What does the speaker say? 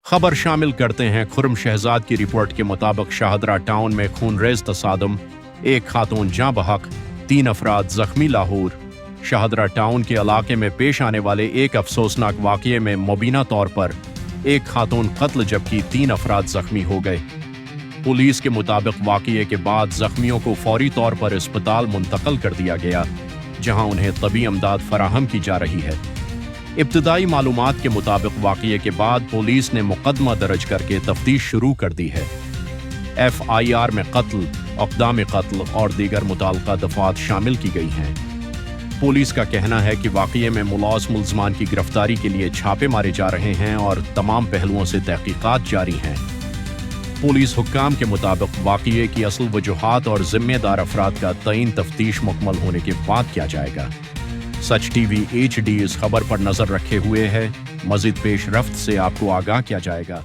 खबर शामिल करते हैं खुर्रम शहजाद की रिपोर्ट के मुताबिक शाहदरा टाउन में खूनरेज तसादम, एक खातून जाँ बहक, 3 अफराद जख्मी। लाहौर शाहदरा टाउन के इलाके में पेश आने वाले एक अफसोसनाक वाक़ये में मुबीना तौर पर एक खातून कत्ल जबकि 3 अफराद जख्मी हो गए। पुलिस के मुताबिक वाक़ये के बाद जख्मियों को फौरी तौर पर अस्पताल मुंतकिल कर दिया गया, जहां उन्हें तबी इमदाद फराहम की जा रही है। इब्तदाई मालूमात के मुताबिक वाक़ये के बाद पुलिस ने मुकदमा दर्ज करके तफ्तीश शुरू कर दी है। FIR में कत्ल, इक़दाम कत्ल और दीगर मुताल्लिक़ा दफ़ात शामिल की गई हैं। पुलिस का कहना है कि वाक़ये में मुलज़िम मुल्ज़मान की गिरफ्तारी के लिए छापे मारे जा रहे हैं और तमाम पहलुओं से तहक़ीक़ात जारी हैं। पुलिस हुक्काम के मुताबिक वाक़ये की असल वजूहात और ज़िम्मेदार अफराद का तयीन तफ्तीश मुकम्मल होने के बाद किया जाएगा। सच TV HD इस खबर पर नज़र रखे हुए है। मज़ीद पेश रफ्त से आपको आगाह किया जाएगा।